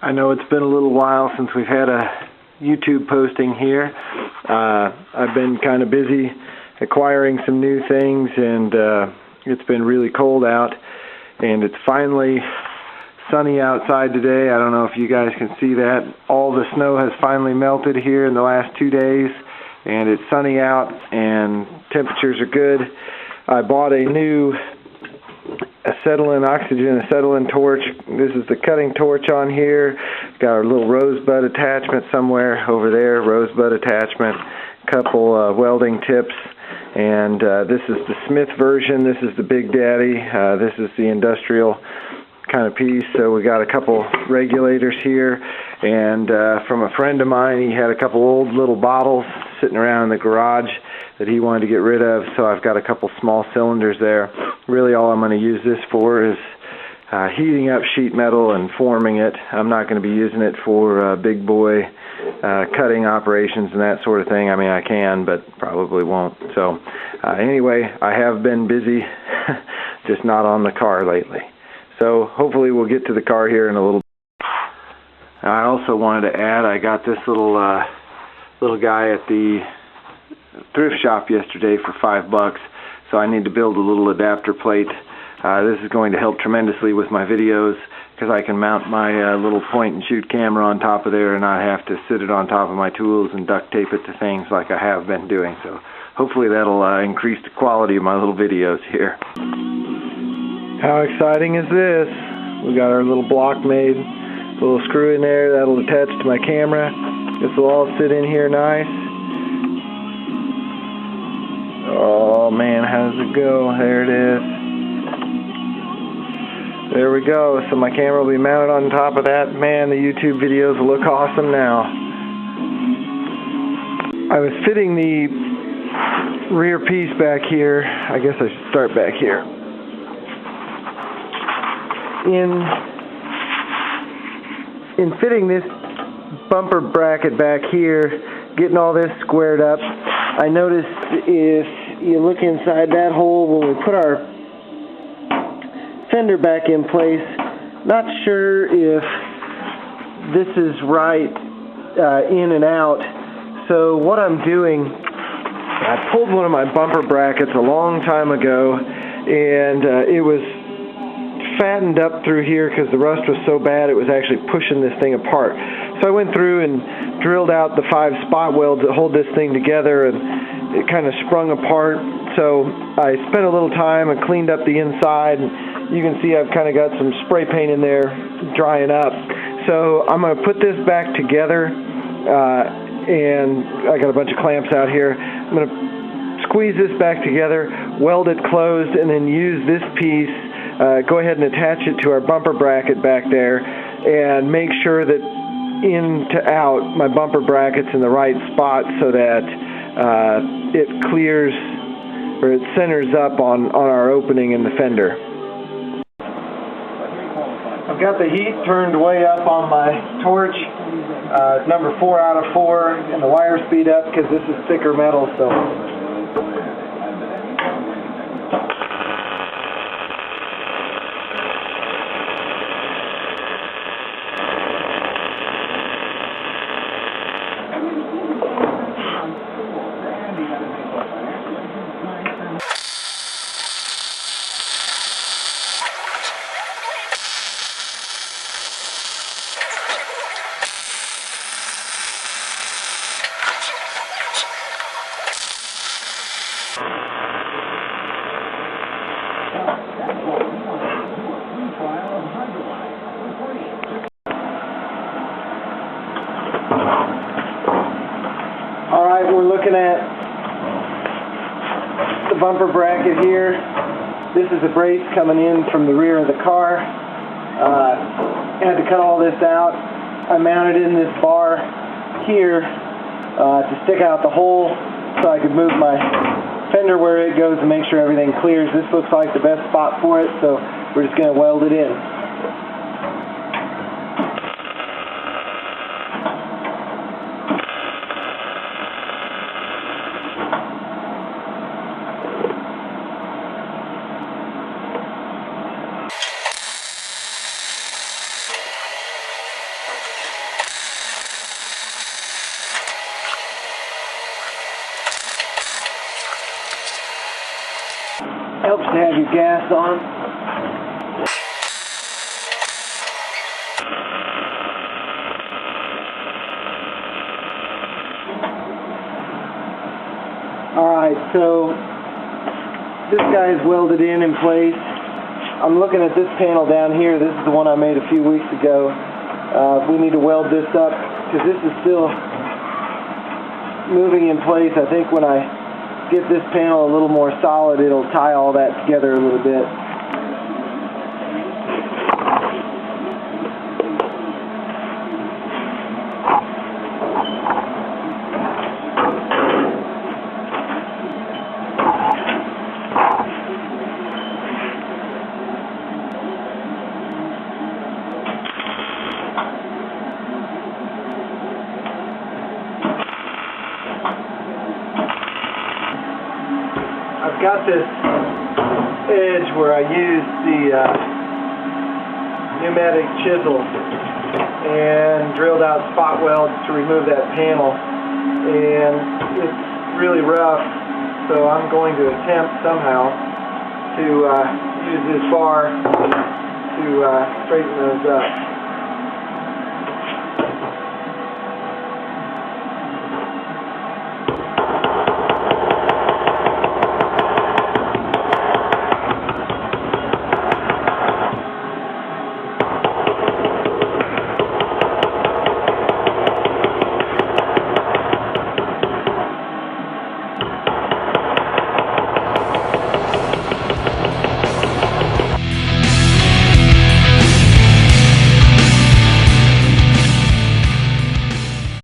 I know it's been a little while since we've had a YouTube posting here. I've been kind of busy acquiring some new things, and it's been really cold out, and it's finally sunny outside today. I don't know if you guys can see that. All the snow has finally melted here in the last 2 days, and it's sunny out and temperatures are good. I bought a new acetylene torch. This is the cutting torch on here. Got our little rosebud attachment somewhere over there, rosebud attachment, couple welding tips, and this is the Smith version. This is the Big Daddy. This is the industrial kind of piece. So we got a couple regulators here, and from a friend of mine, he had a couple old little bottles sitting around in the garage that he wanted to get rid of, so I've got a couple small cylinders there. Really all I'm going to use this for is heating up sheet metal and forming it. I'm not going to be using it for big boy cutting operations and that sort of thing. I mean, I can, but probably won't. So anyway, I have been busy, just not on the car lately. So hopefully we'll get to the car here in a little bit. I also wanted to add, I got this little guy at the thrift shop yesterday for $5, so I need to build a little adapter plate. This is going to help tremendously with my videos because I can mount my little point and shoot camera on top of there and not have to sit it on top of my tools and duct tape it to things like I have been doing. So hopefully that'll increase the quality of my little videos here. How exciting is this? We got our little block made, a little screw in there that'll attach to my camera. This will all sit in here nice. Oh man, how does it go? There it is. There we go. So my camera will be mounted on top of that. Man, the YouTube videos will look awesome now. I was fitting the rear piece back here. I guess I should start back here. In fitting this bumper bracket back here, getting all this squared up, I noticed if you look inside that hole when we put our fender back in place, not sure if this is right in and out. So what I'm doing, I pulled one of my bumper brackets a long time ago, and it was fattened up through here because the rust was so bad it was actually pushing this thing apart. So I went through and drilled out the 5 spot welds that hold this thing together, and it kind of sprung apart. So I spent a little time and cleaned up the inside. You can see I've kind of got some spray paint in there drying up. So I'm going to put this back together, and I got a bunch of clamps out here. I'm going to squeeze this back together, weld it closed, and then use this piece, go ahead and attach it to our bumper bracket back there, and make sure that in to out my bumper bracket's in the right spot so that it clears, or it centers up on our opening in the fender. I've got the heat turned way up on my torch. It's number 4 out of 4, and the wire speed up because this is thicker metal. So alright, we're looking at the bumper bracket here. This is a brace coming in from the rear of the car. I had to cut all this out. I mounted in this bar here to stick out the hole so I could move my fender where it goes and make sure everything clears. This looks like the best spot for it, so we're just going to weld it in. Helps to have your gas on. Alright, so this guy is welded in place. I'm looking at this panel down here. This is the one I made a few weeks ago. We need to weld this up because this is still moving in place. I think when I get this panel a little more solid, it'll tie all that together a little bit. I've got this edge where I used the pneumatic chisel and drilled out spot welds to remove that panel, and it's really rough, so I'm going to attempt somehow to use this bar to straighten those up.